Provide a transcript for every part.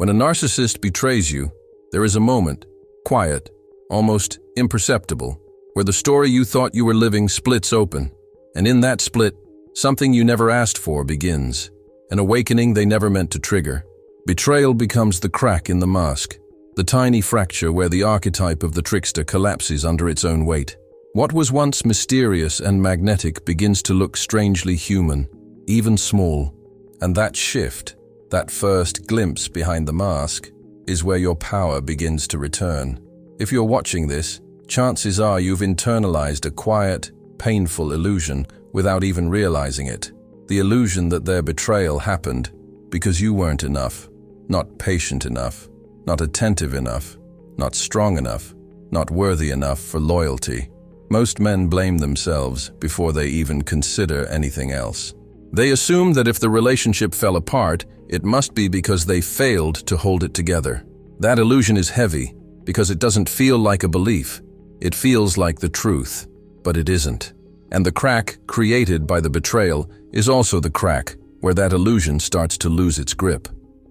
When a narcissist betrays you, there is a moment, quiet, almost imperceptible, where the story you thought you were living splits open, and in that split, something you never asked for begins, an awakening they never meant to trigger. Betrayal becomes the crack in the mask, the tiny fracture where the archetype of the trickster collapses under its own weight. What was once mysterious and magnetic begins to look strangely human, even small, and that shift, that first glimpse behind the mask, is where your power begins to return. If you're watching this, chances are you've internalized a quiet, painful illusion without even realizing it. The illusion that their betrayal happened because you weren't enough, not patient enough, not attentive enough, not strong enough, not worthy enough for loyalty. Most men blame themselves before they even consider anything else. They assume that if the relationship fell apart, it must be because they failed to hold it together. That illusion is heavy because it doesn't feel like a belief. It feels like the truth, but it isn't. And the crack created by the betrayal is also the crack where that illusion starts to lose its grip.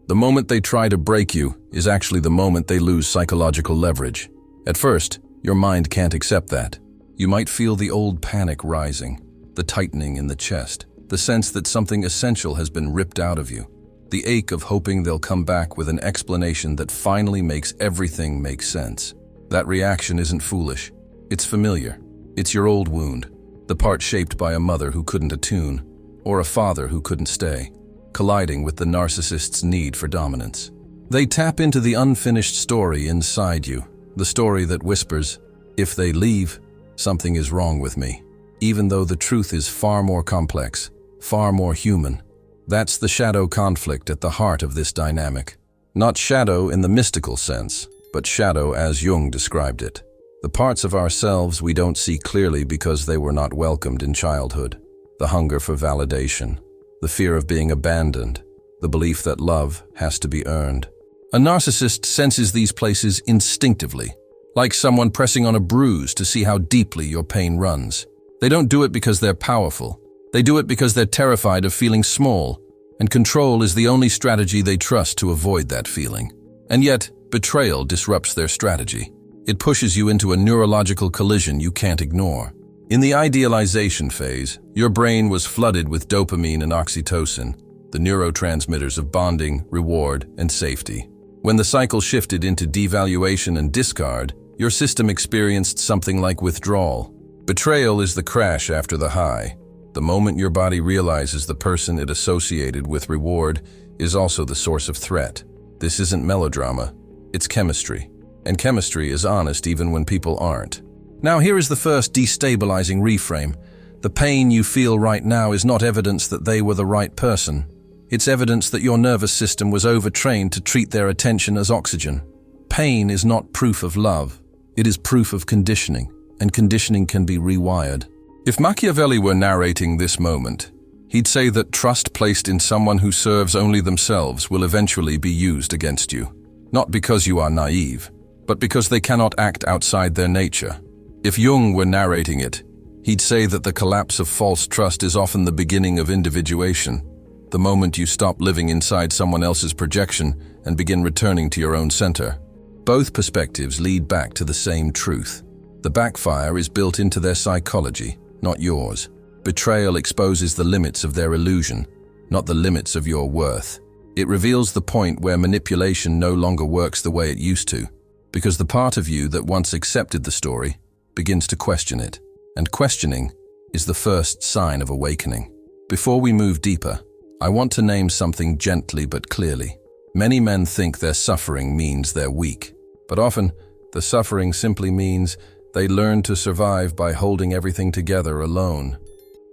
The moment they try to break you is actually the moment they lose psychological leverage. At first, your mind can't accept that. You might feel the old panic rising, the tightening in the chest, the sense that something essential has been ripped out of you, the ache of hoping they'll come back with an explanation that finally makes everything make sense. That reaction isn't foolish. It's familiar. It's your old wound, the part shaped by a mother who couldn't attune, or a father who couldn't stay, colliding with the narcissist's need for dominance. They tap into the unfinished story inside you, the story that whispers, if they leave, something is wrong with me, even though the truth is far more complex, far more human. That's the shadow conflict at the heart of this dynamic. Not shadow in the mystical sense, but shadow as Jung described it. The parts of ourselves we don't see clearly because they were not welcomed in childhood. The hunger for validation, the fear of being abandoned, the belief that love has to be earned. A narcissist senses these places instinctively, like someone pressing on a bruise to see how deeply your pain runs. They don't do it because they're powerful. They do it because they're terrified of feeling small, and control is the only strategy they trust to avoid that feeling. And yet, betrayal disrupts their strategy. It pushes you into a neurological collision you can't ignore. In the idealization phase, your brain was flooded with dopamine and oxytocin, the neurotransmitters of bonding, reward, and safety. When the cycle shifted into devaluation and discard, your system experienced something like withdrawal. Betrayal is the crash after the high. The moment your body realizes the person it associated with reward is also the source of threat. This isn't melodrama, it's chemistry. And chemistry is honest even when people aren't. Now here is the first destabilizing reframe. The pain you feel right now is not evidence that they were the right person. It's evidence that your nervous system was overtrained to treat their attention as oxygen. Pain is not proof of love. It is proof of conditioning, and conditioning can be rewired. If Machiavelli were narrating this moment, he'd say that trust placed in someone who serves only themselves will eventually be used against you. Not because you are naive, but because they cannot act outside their nature. If Jung were narrating it, he'd say that the collapse of false trust is often the beginning of individuation, the moment you stop living inside someone else's projection and begin returning to your own center. Both perspectives lead back to the same truth. The backfire is built into their psychology, not yours. Betrayal exposes the limits of their illusion, not the limits of your worth. It reveals the point where manipulation no longer works the way it used to, because the part of you that once accepted the story begins to question it. And questioning is the first sign of awakening. Before we move deeper, I want to name something gently but clearly. Many men think their suffering means they're weak, but often the suffering simply means they learn to survive by holding everything together alone.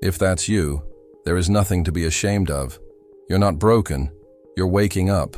If that's you, there is nothing to be ashamed of. You're not broken, you're waking up.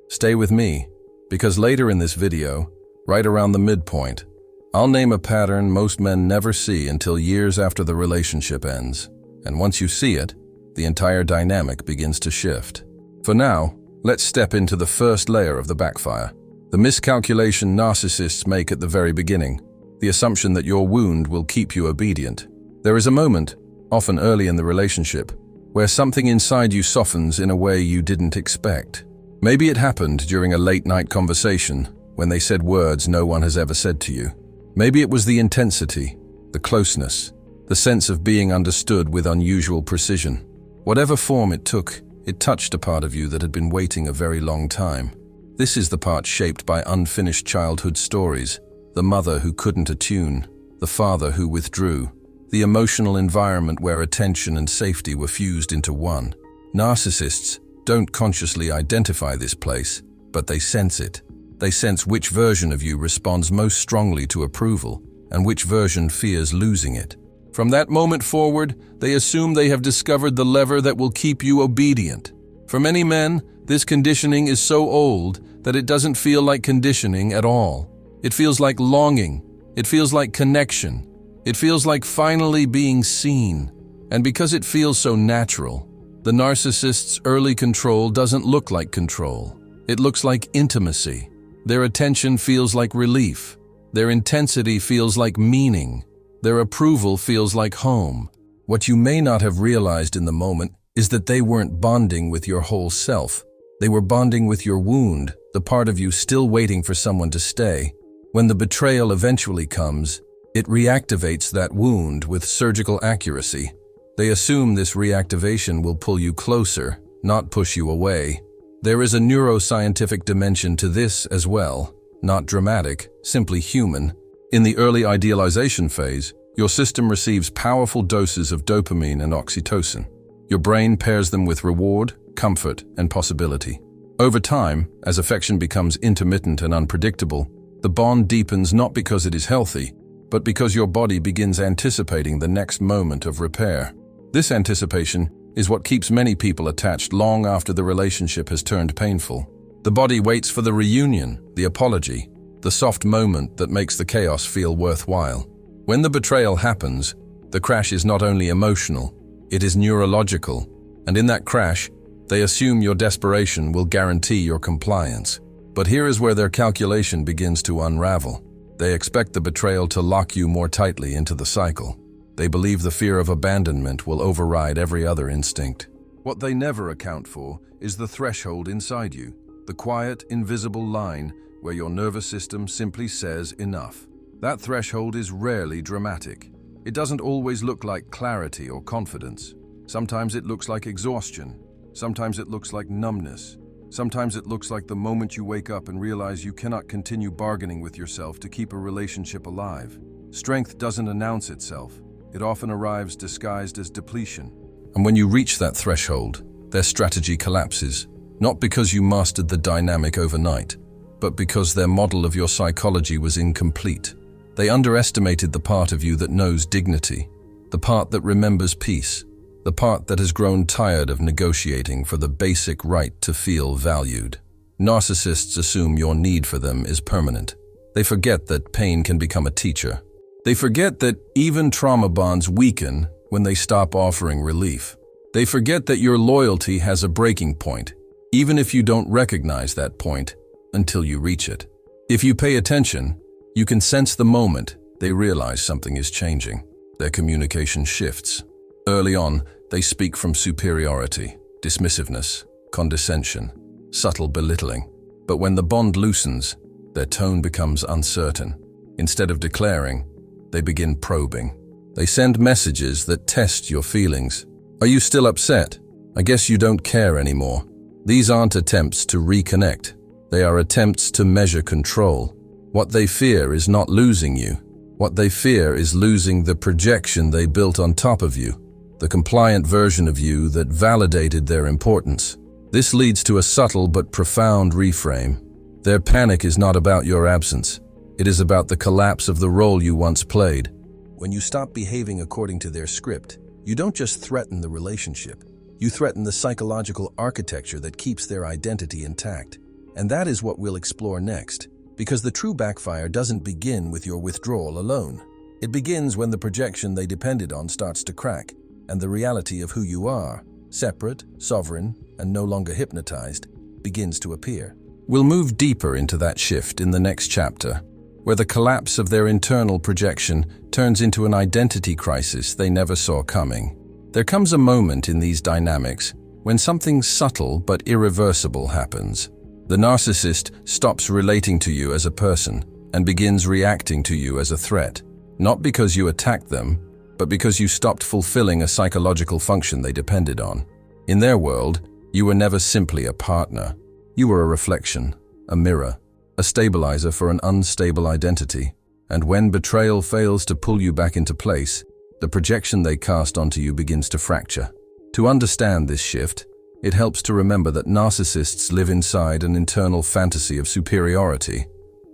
Stay with me, because later in this video, right around the midpoint, I'll name a pattern most men never see until years after the relationship ends. And once you see it, the entire dynamic begins to shift. For now, let's step into the first layer of the backfire. The miscalculation narcissists make at the very beginning. The assumption that your wound will keep you obedient. There is a moment, often early in the relationship, where something inside you softens in a way you didn't expect. Maybe it happened during a late-night conversation when they said words no one has ever said to you. Maybe it was the intensity, the closeness, the sense of being understood with unusual precision. Whatever form it took, it touched a part of you that had been waiting a very long time. This is the part shaped by unfinished childhood stories, the mother who couldn't attune, the father who withdrew, the emotional environment where attention and safety were fused into one. Narcissists don't consciously identify this place, but they sense it. They sense which version of you responds most strongly to approval and which version fears losing it. From that moment forward, they assume they have discovered the lever that will keep you obedient. For many men, this conditioning is so old that it doesn't feel like conditioning at all. It feels like longing. It feels like connection. It feels like finally being seen. And because it feels so natural, the narcissist's early control doesn't look like control. It looks like intimacy. Their attention feels like relief. Their intensity feels like meaning. Their approval feels like home. What you may not have realized in the moment is that they weren't bonding with your whole self. They were bonding with your wound, the part of you still waiting for someone to stay. When the betrayal eventually comes, it reactivates that wound with surgical accuracy. They assume this reactivation will pull you closer, not push you away. There is a neuroscientific dimension to this as well, not dramatic, simply human. In the early idealization phase, your system receives powerful doses of dopamine and oxytocin. Your brain pairs them with reward, comfort, and possibility. Over time, as affection becomes intermittent and unpredictable, the bond deepens not because it is healthy, but because your body begins anticipating the next moment of repair. This anticipation is what keeps many people attached long after the relationship has turned painful. The body waits for the reunion, the apology, the soft moment that makes the chaos feel worthwhile. When the betrayal happens, the crash is not only emotional, it is neurological, and in that crash, they assume your desperation will guarantee your compliance. But here is where their calculation begins to unravel. They expect the betrayal to lock you more tightly into the cycle. They believe the fear of abandonment will override every other instinct. What they never account for is the threshold inside you, the quiet, invisible line where your nervous system simply says enough. That threshold is rarely dramatic. It doesn't always look like clarity or confidence. Sometimes it looks like exhaustion. Sometimes it looks like numbness. Sometimes it looks like the moment you wake up and realize you cannot continue bargaining with yourself to keep a relationship alive. Strength doesn't announce itself. It often arrives disguised as depletion. And when you reach that threshold, their strategy collapses, not because you mastered the dynamic overnight, but because their model of your psychology was incomplete. They underestimated the part of you that knows dignity, the part that remembers peace, the part that has grown tired of negotiating for the basic right to feel valued. Narcissists assume your need for them is permanent. They forget that pain can become a teacher. They forget that even trauma bonds weaken when they stop offering relief. They forget that your loyalty has a breaking point, even if you don't recognize that point until you reach it. If you pay attention, you can sense the moment they realize something is changing. Their communication shifts. Early on, they speak from superiority, dismissiveness, condescension, subtle belittling. But when the bond loosens, their tone becomes uncertain. Instead of declaring, they begin probing. They send messages that test your feelings. Are you still upset? I guess you don't care anymore. These aren't attempts to reconnect. They are attempts to measure control. What they fear is not losing you. What they fear is losing the projection they built on top of you, the compliant version of you that validated their importance. This leads to a subtle but profound reframe. Their panic is not about your absence. It is about the collapse of the role you once played. When you stop behaving according to their script, you don't just threaten the relationship. You threaten the psychological architecture that keeps their identity intact. And that is what we'll explore next, because the true backfire doesn't begin with your withdrawal alone. It begins when the projection they depended on starts to crack, and the reality of who you are, separate, sovereign, and no longer hypnotized, begins to appear. We'll move deeper into that shift in the next chapter, where the collapse of their internal projection turns into an identity crisis they never saw coming. There comes a moment in these dynamics when something subtle but irreversible happens. The narcissist stops relating to you as a person and begins reacting to you as a threat, not because you attacked them, but because you stopped fulfilling a psychological function they depended on. In their world, you were never simply a partner. You were a reflection, a mirror, a stabilizer for an unstable identity. And when betrayal fails to pull you back into place, the projection they cast onto you begins to fracture. To understand this shift, it helps to remember that narcissists live inside an internal fantasy of superiority.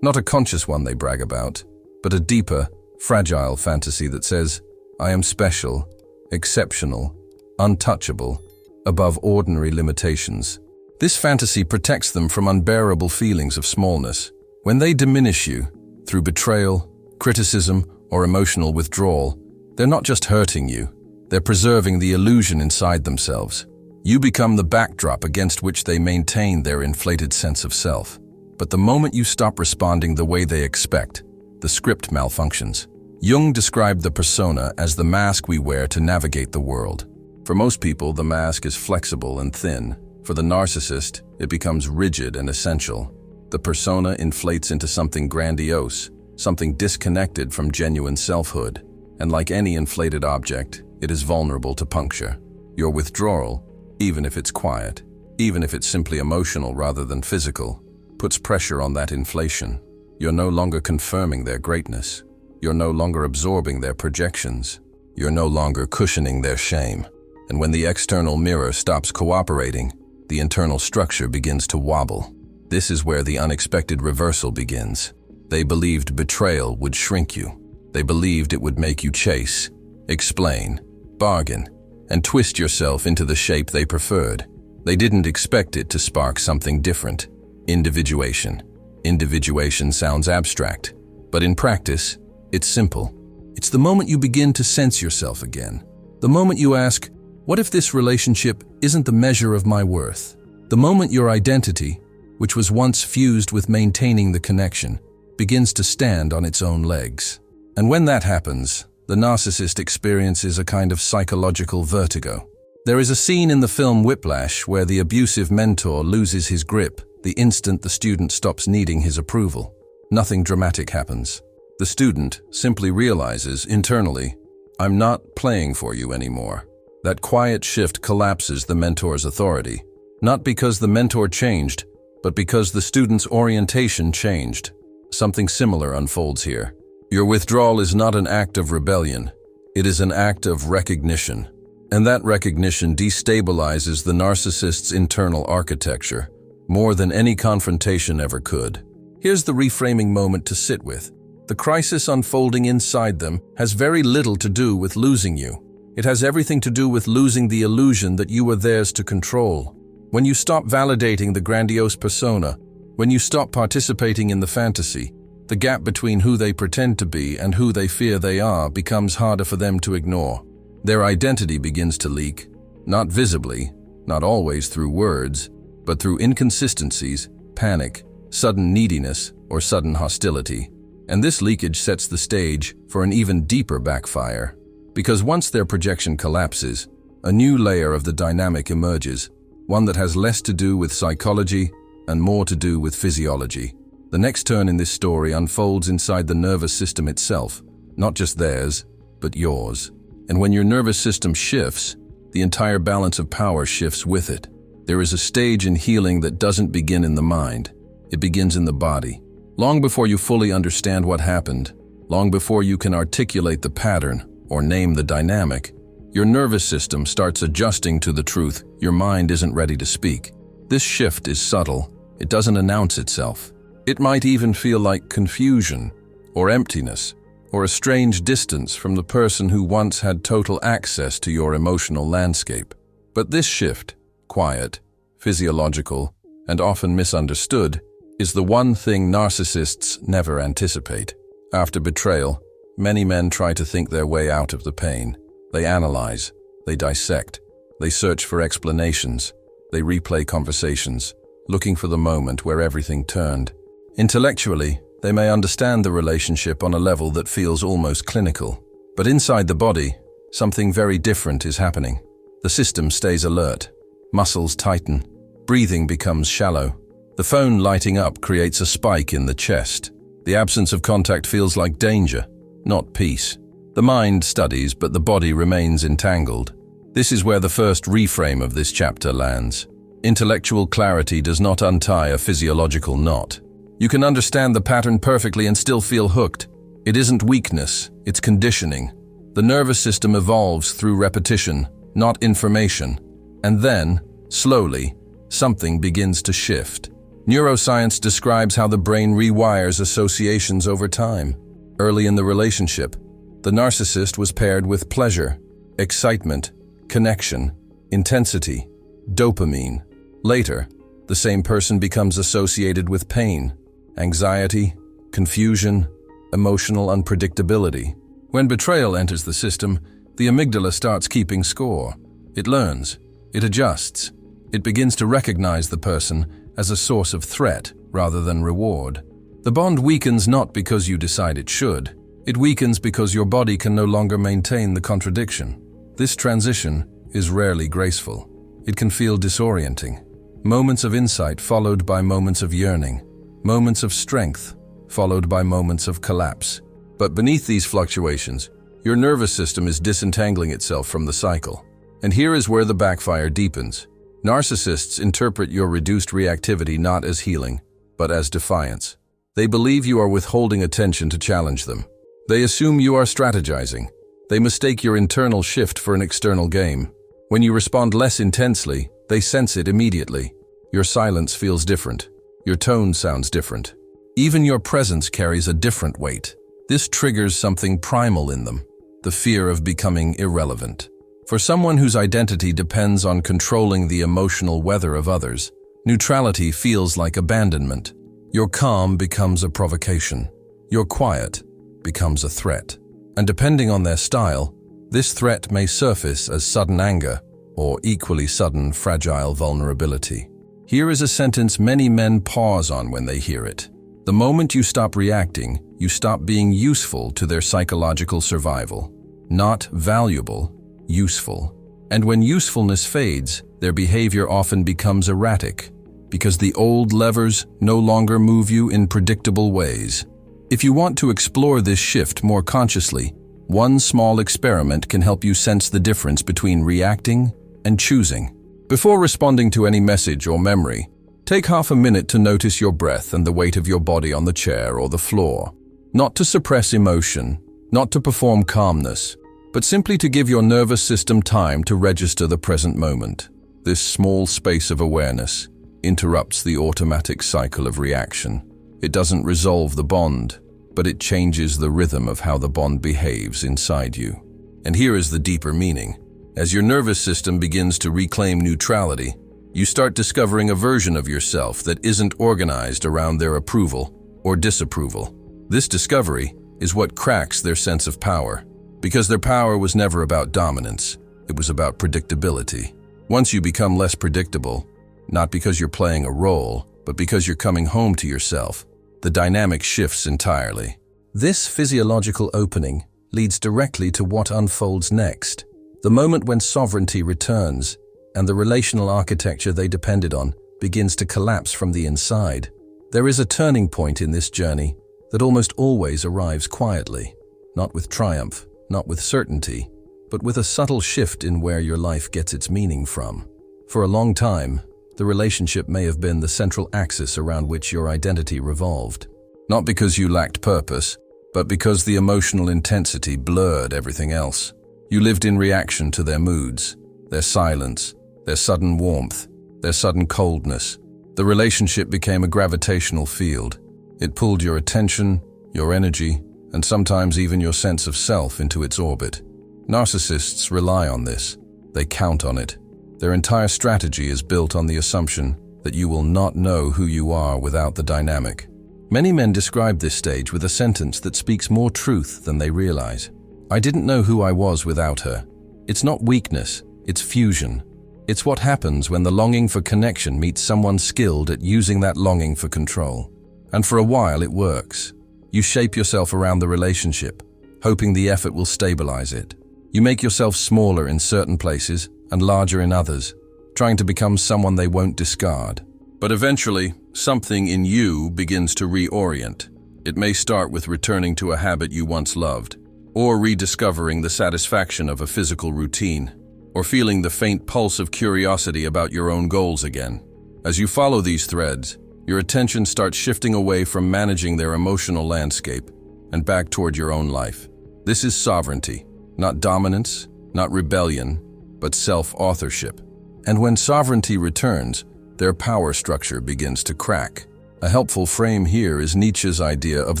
Not a conscious one they brag about, but a deeper, fragile fantasy that says, I am special, exceptional, untouchable, above ordinary limitations. This fantasy protects them from unbearable feelings of smallness. When they diminish you, through betrayal, criticism, or emotional withdrawal, they're not just hurting you, they're preserving the illusion inside themselves. You become the backdrop against which they maintain their inflated sense of self. But the moment you stop responding the way they expect, the script malfunctions. Jung described the persona as the mask we wear to navigate the world. For most people, the mask is flexible and thin. For the narcissist, it becomes rigid and essential. The persona inflates into something grandiose, something disconnected from genuine selfhood. And like any inflated object, it is vulnerable to puncture. Your withdrawal, even if it's quiet, even if it's simply emotional rather than physical, puts pressure on that inflation. You're no longer confirming their greatness. You're no longer absorbing their projections. You're no longer cushioning their shame. And when the external mirror stops cooperating, the internal structure begins to wobble. This is where the unexpected reversal begins. They believed betrayal would shrink you. They believed it would make you chase, explain, bargain, and twist yourself into the shape they preferred. They didn't expect it to spark something different. Individuation. Individuation sounds abstract, but in practice, it's simple. It's the moment you begin to sense yourself again. The moment you ask, what if this relationship isn't the measure of my worth? The moment your identity, which was once fused with maintaining the connection, begins to stand on its own legs. And when that happens, the narcissist experiences a kind of psychological vertigo. There is a scene in the film Whiplash where the abusive mentor loses his grip the instant the student stops needing his approval. Nothing dramatic happens. The student simply realizes internally, I'm not playing for you anymore. That quiet shift collapses the mentor's authority, not because the mentor changed, but because the student's orientation changed. Something similar unfolds here. Your withdrawal is not an act of rebellion. It is an act of recognition. And that recognition destabilizes the narcissist's internal architecture more than any confrontation ever could. Here's the reframing moment to sit with. The crisis unfolding inside them has very little to do with losing you. It has everything to do with losing the illusion that you were theirs to control. When you stop validating the grandiose persona, when you stop participating in the fantasy, the gap between who they pretend to be and who they fear they are becomes harder for them to ignore. Their identity begins to leak, not visibly, not always through words, but through inconsistencies, panic, sudden neediness, or sudden hostility. And this leakage sets the stage for an even deeper backfire. Because once their projection collapses, a new layer of the dynamic emerges, one that has less to do with psychology and more to do with physiology. The next turn in this story unfolds inside the nervous system itself, not just theirs, but yours. And when your nervous system shifts, the entire balance of power shifts with it. There is a stage in healing that doesn't begin in the mind. It begins in the body. Long before you fully understand what happened, long before you can articulate the pattern or name the dynamic, your nervous system starts adjusting to the truth your mind isn't ready to speak. This shift is subtle. It doesn't announce itself. It might even feel like confusion or emptiness or a strange distance from the person who once had total access to your emotional landscape. But this shift, quiet, physiological, and often misunderstood, is the one thing narcissists never anticipate. After betrayal, many men try to think their way out of the pain. They analyze, they dissect, they search for explanations, they replay conversations, looking for the moment where everything turned. Intellectually, they may understand the relationship on a level that feels almost clinical. But inside the body, something very different is happening. The system stays alert. muscles tighten, breathing becomes shallow. The phone lighting up creates a spike in the chest. The absence of contact feels like danger, not peace. The mind studies, but the body remains entangled. This is where the first reframe of this chapter lands. Intellectual clarity does not untie a physiological knot. You can understand the pattern perfectly and still feel hooked. It isn't weakness, it's conditioning. The nervous system evolves through repetition, not information. And then, slowly, something begins to shift. Neuroscience describes how the brain rewires associations over time. Early in the relationship, the narcissist was paired with pleasure, excitement, connection, intensity, dopamine. Later, the same person becomes associated with pain, anxiety, confusion, emotional unpredictability. When betrayal enters the system, the amygdala starts keeping score. It learns, it adjusts, it begins to recognize the person as a source of threat rather than reward. The bond weakens not because you decide it should. It weakens because your body can no longer maintain the contradiction. This transition is rarely graceful. It can feel disorienting. Moments of insight followed by moments of yearning. Moments of strength followed by moments of collapse. But beneath these fluctuations, your nervous system is disentangling itself from the cycle. And here is where the backfire deepens. Narcissists interpret your reduced reactivity not as healing, but as defiance. They believe you are withholding attention to challenge them. They assume you are strategizing. They mistake your internal shift for an external game. When you respond less intensely, they sense it immediately. Your silence feels different. Your tone sounds different. Even your presence carries a different weight. This triggers something primal in them, the fear of becoming irrelevant. For someone whose identity depends on controlling the emotional weather of others, neutrality feels like abandonment. Your calm becomes a provocation. Your quiet becomes a threat. And depending on their style, this threat may surface as sudden anger or equally sudden fragile vulnerability. Here is a sentence many men pause on when they hear it. The moment you stop reacting, you stop being useful to their psychological survival. Not valuable, useful. And when usefulness fades, their behavior often becomes erratic, because the old levers no longer move you in predictable ways. If you want to explore this shift more consciously, one small experiment can help you sense the difference between reacting and choosing. Before responding to any message or memory, take half a minute to notice your breath and the weight of your body on the chair or the floor. Not to suppress emotion, not to perform calmness, but simply to give your nervous system time to register the present moment. This small space of awareness interrupts the automatic cycle of reaction. It doesn't resolve the bond, but it changes the rhythm of how the bond behaves inside you. And here is the deeper meaning. As your nervous system begins to reclaim neutrality, you start discovering a version of yourself that isn't organized around their approval or disapproval. This discovery is what cracks their sense of power, because their power was never about dominance, it was about predictability. Once you become less predictable, not because you're playing a role, but because you're coming home to yourself, the dynamic shifts entirely. This physiological opening leads directly to what unfolds next. The moment when sovereignty returns and the relational architecture they depended on begins to collapse from the inside. There is a turning point in this journey that almost always arrives quietly, not with triumph, not with certainty, but with a subtle shift in where your life gets its meaning from. For a long time, the relationship may have been the central axis around which your identity revolved. Not because you lacked purpose, but because the emotional intensity blurred everything else. You lived in reaction to their moods, their silence, their sudden warmth, their sudden coldness. The relationship became a gravitational field. It pulled your attention, your energy, and sometimes even your sense of self into its orbit. Narcissists rely on this. They count on it. Their entire strategy is built on the assumption that you will not know who you are without the dynamic. Many men describe this stage with a sentence that speaks more truth than they realize. I didn't know who I was without her. It's not weakness, it's fusion. It's what happens when the longing for connection meets someone skilled at using that longing for control. And for a while it works. You shape yourself around the relationship, hoping the effort will stabilize it. You make yourself smaller in certain places and larger in others, trying to become someone they won't discard. But eventually, something in you begins to reorient. It may start with returning to a habit you once loved, or rediscovering the satisfaction of a physical routine, or feeling the faint pulse of curiosity about your own goals again. As you follow these threads, your attention starts shifting away from managing their emotional landscape and back toward your own life. This is sovereignty, not dominance, not rebellion, but self-authorship. And when sovereignty returns, their power structure begins to crack. A helpful frame here is Nietzsche's idea of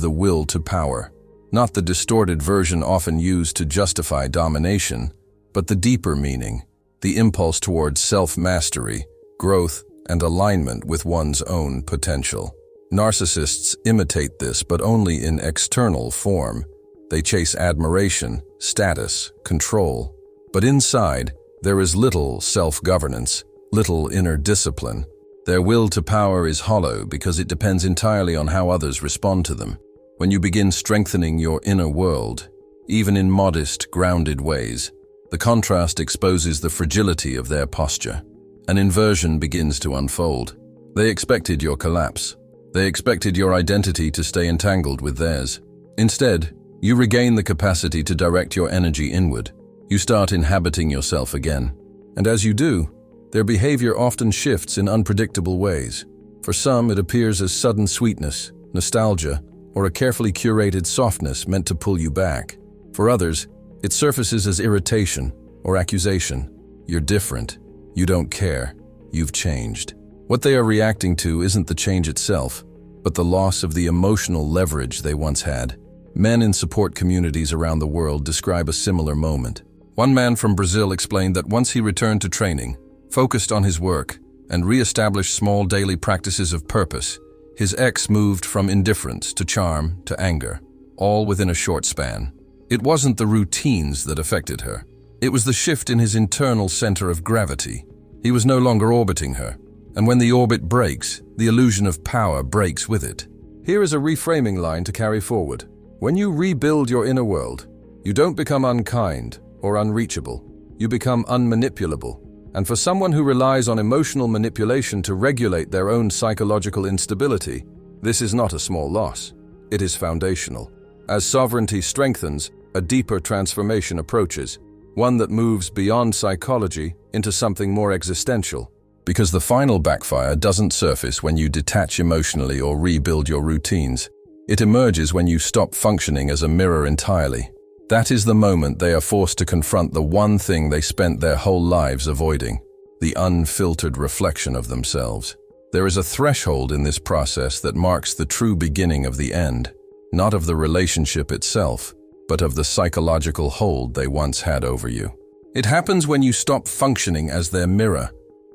the will to power, not the distorted version often used to justify domination, but the deeper meaning, the impulse towards self-mastery, growth, and alignment with one's own potential. Narcissists imitate this, but only in external form. They chase admiration, status, control. But inside, there is little self-governance, little inner discipline. Their will to power is hollow because it depends entirely on how others respond to them. When you begin strengthening your inner world, even in modest, grounded ways, the contrast exposes the fragility of their posture. An inversion begins to unfold. They expected your collapse. They expected your identity to stay entangled with theirs. Instead, you regain the capacity to direct your energy inward. You start inhabiting yourself again. And as you do, their behavior often shifts in unpredictable ways. For some, it appears as sudden sweetness, nostalgia, or a carefully curated softness meant to pull you back. For others, it surfaces as irritation or accusation. You're different. You don't care. You've changed. What they are reacting to isn't the change itself, but the loss of the emotional leverage they once had. Men in support communities around the world describe a similar moment. One man from Brazil explained that once he returned to training, focused on his work, and re-established small daily practices of purpose, his ex moved from indifference to charm to anger, all within a short span. It wasn't the routines that affected her. It was the shift in his internal center of gravity. He was no longer orbiting her, and when the orbit breaks, the illusion of power breaks with it. Here is a reframing line to carry forward. When you rebuild your inner world, you don't become unkind or unreachable. You become unmanipulable. And for someone who relies on emotional manipulation to regulate their own psychological instability, this is not a small loss. It is foundational. As sovereignty strengthens, a deeper transformation approaches, one that moves beyond psychology into something more existential. Because the final backfire doesn't surface when you detach emotionally or rebuild your routines. It emerges when you stop functioning as a mirror entirely. That is the moment they are forced to confront the one thing they spent their whole lives avoiding, the unfiltered reflection of themselves. There is a threshold in this process that marks the true beginning of the end, not of the relationship itself, but of the psychological hold they once had over you. It happens when you stop functioning as their mirror,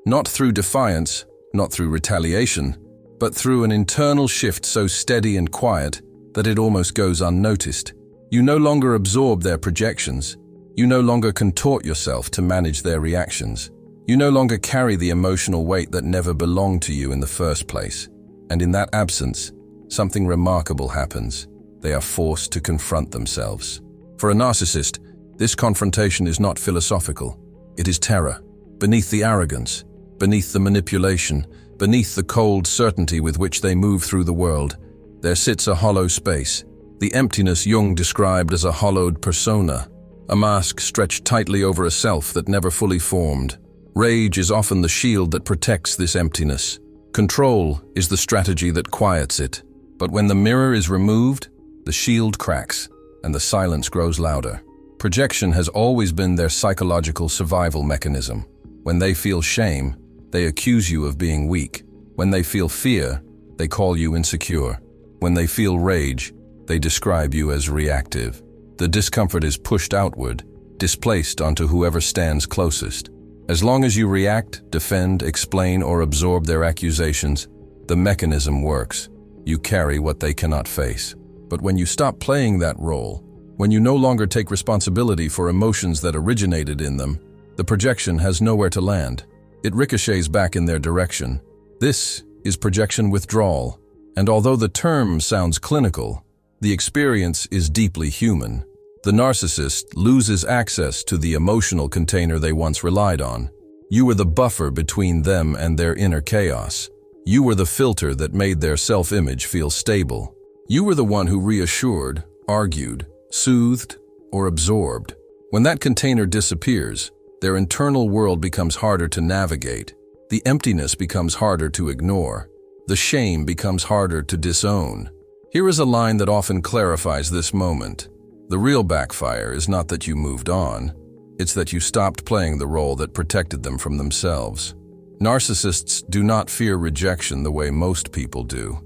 not through defiance, not through retaliation, but through an internal shift so steady and quiet that it almost goes unnoticed. You no longer absorb their projections. You no longer contort yourself to manage their reactions. You no longer carry the emotional weight that never belonged to you in the first place. And in that absence, something remarkable happens. They are forced to confront themselves. For a narcissist, this confrontation is not philosophical. It is terror. Beneath the arrogance, beneath the manipulation, beneath the cold certainty with which they move through the world, there sits a hollow space. The emptiness Jung described as a hollowed persona, a mask stretched tightly over a self that never fully formed. Rage is often the shield that protects this emptiness. Control is the strategy that quiets it. But when the mirror is removed, the shield cracks and the silence grows louder. Projection has always been their psychological survival mechanism. When they feel shame, they accuse you of being weak. When they feel fear, they call you insecure. When they feel rage, they describe you as reactive. The discomfort is pushed outward, displaced onto whoever stands closest. As long as you react, defend, explain, or absorb their accusations, the mechanism works. You carry what they cannot face. But when you stop playing that role, when you no longer take responsibility for emotions that originated in them, the projection has nowhere to land. It ricochets back in their direction. This is projection withdrawal. And although the term sounds clinical, the experience is deeply human. The narcissist loses access to the emotional container they once relied on. You were the buffer between them and their inner chaos. You were the filter that made their self-image feel stable. You were the one who reassured, argued, soothed, or absorbed. When that container disappears, their internal world becomes harder to navigate. The emptiness becomes harder to ignore. The shame becomes harder to disown. Here is a line that often clarifies this moment. The real backfire is not that you moved on. It's that you stopped playing the role that protected them from themselves. Narcissists do not fear rejection the way most people do.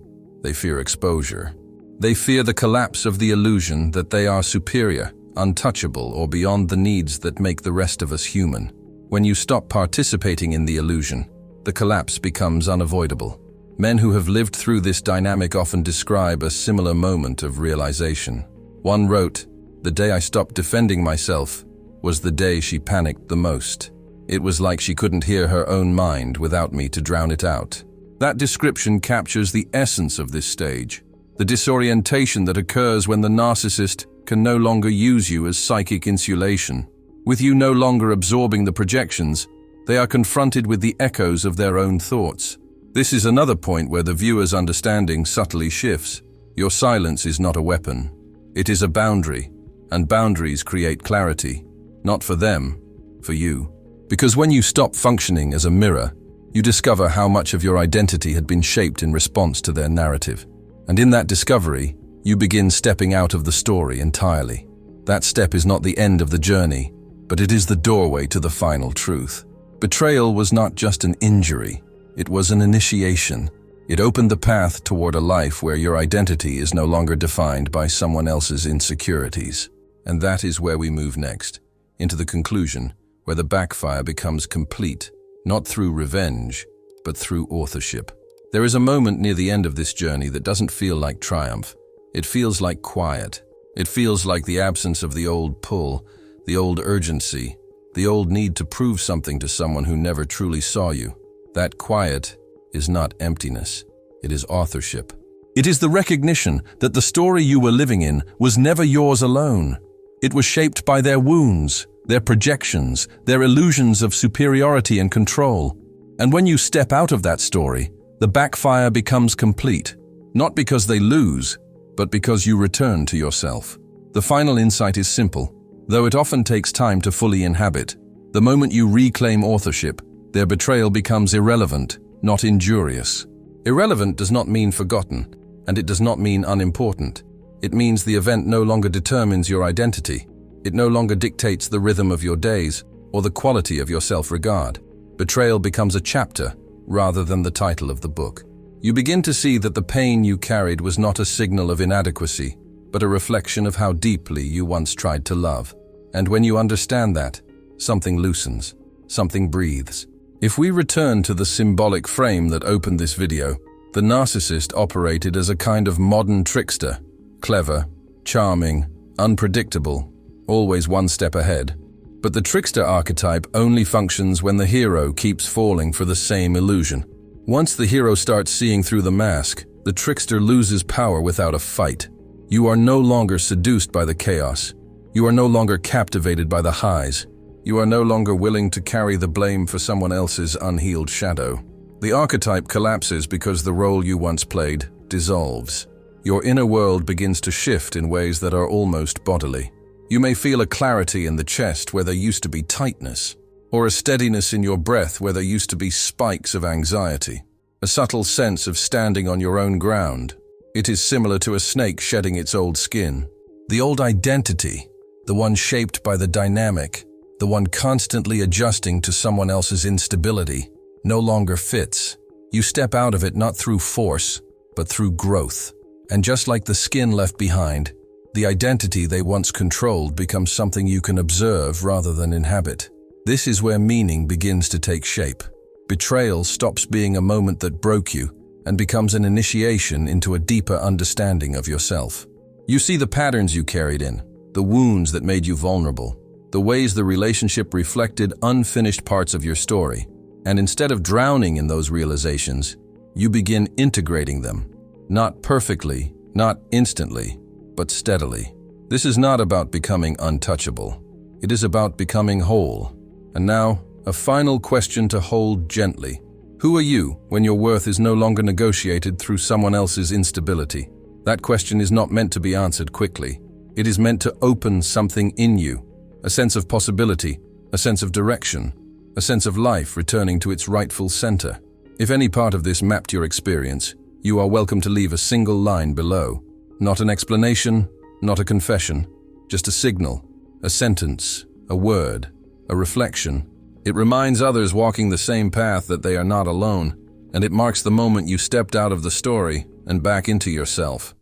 They fear exposure. They fear the collapse of the illusion that they are superior, untouchable, or beyond the needs that make the rest of us human. When you stop participating in the illusion, the collapse becomes unavoidable. Men who have lived through this dynamic often describe a similar moment of realization. One wrote, "The day I stopped defending myself was the day she panicked the most. It was like she couldn't hear her own mind without me to drown it out." That description captures the essence of this stage, the disorientation that occurs when the narcissist can no longer use you as psychic insulation. With you no longer absorbing the projections, they are confronted with the echoes of their own thoughts. This is another point where the viewer's understanding subtly shifts. Your silence is not a weapon. It is a boundary, and boundaries create clarity. Not for them, for you. Because when you stop functioning as a mirror, you discover how much of your identity had been shaped in response to their narrative. And in that discovery, you begin stepping out of the story entirely. That step is not the end of the journey, but it is the doorway to the final truth. Betrayal was not just an injury, it was an initiation. It opened the path toward a life where your identity is no longer defined by someone else's insecurities. And that is where we move next, into the conclusion, where the backfire becomes complete, not through revenge, but through authorship. There is a moment near the end of this journey that doesn't feel like triumph. It feels like quiet. It feels like the absence of the old pull, the old urgency, the old need to prove something to someone who never truly saw you. That quiet is not emptiness, it is authorship. It is the recognition that the story you were living in was never yours alone. It was shaped by their wounds, their projections, their illusions of superiority and control. And when you step out of that story, the backfire becomes complete, not because they lose, but because you return to yourself. The final insight is simple, though it often takes time to fully inhabit. The moment you reclaim authorship, their betrayal becomes irrelevant, not injurious. Irrelevant does not mean forgotten, and it does not mean unimportant. It means the event no longer determines your identity. It no longer dictates the rhythm of your days or the quality of your self-regard. Betrayal becomes a chapter rather than the title of the book. You begin to see that the pain you carried was not a signal of inadequacy, but a reflection of how deeply you once tried to love. And when you understand that, something loosens, something breathes. If we return to the symbolic frame that opened this video, the narcissist operated as a kind of modern trickster, clever, charming, unpredictable, always one step ahead. But the trickster archetype only functions when the hero keeps falling for the same illusion. Once the hero starts seeing through the mask, the trickster loses power without a fight. You are no longer seduced by the chaos. You are no longer captivated by the highs. You are no longer willing to carry the blame for someone else's unhealed shadow. The archetype collapses because the role you once played dissolves. Your inner world begins to shift in ways that are almost bodily. You may feel a clarity in the chest where there used to be tightness, or a steadiness in your breath where there used to be spikes of anxiety. A subtle sense of standing on your own ground. It is similar to a snake shedding its old skin. The old identity, the one shaped by the dynamic, the one constantly adjusting to someone else's instability, no longer fits. You step out of it not through force, but through growth. And just like the skin left behind, the identity they once controlled becomes something you can observe rather than inhabit. This is where meaning begins to take shape. Betrayal stops being a moment that broke you and becomes an initiation into a deeper understanding of yourself. You see the patterns you carried in, the wounds that made you vulnerable, the ways the relationship reflected unfinished parts of your story. And instead of drowning in those realizations, you begin integrating them. Not perfectly, not instantly, but steadily. This is not about becoming untouchable. It is about becoming whole. And now, A final question to hold gently. Who are you when your worth is no longer negotiated through someone else's instability? That question is not meant to be answered quickly. It is meant to open something in you, a sense of possibility, a sense of direction, a sense of life returning to its rightful center. If any part of this mapped your experience, you are welcome to leave a single line below. Not an explanation, not a confession, just a signal, a sentence, a word, a reflection. It reminds others walking the same path that they are not alone, and it marks the moment you stepped out of the story and back into yourself.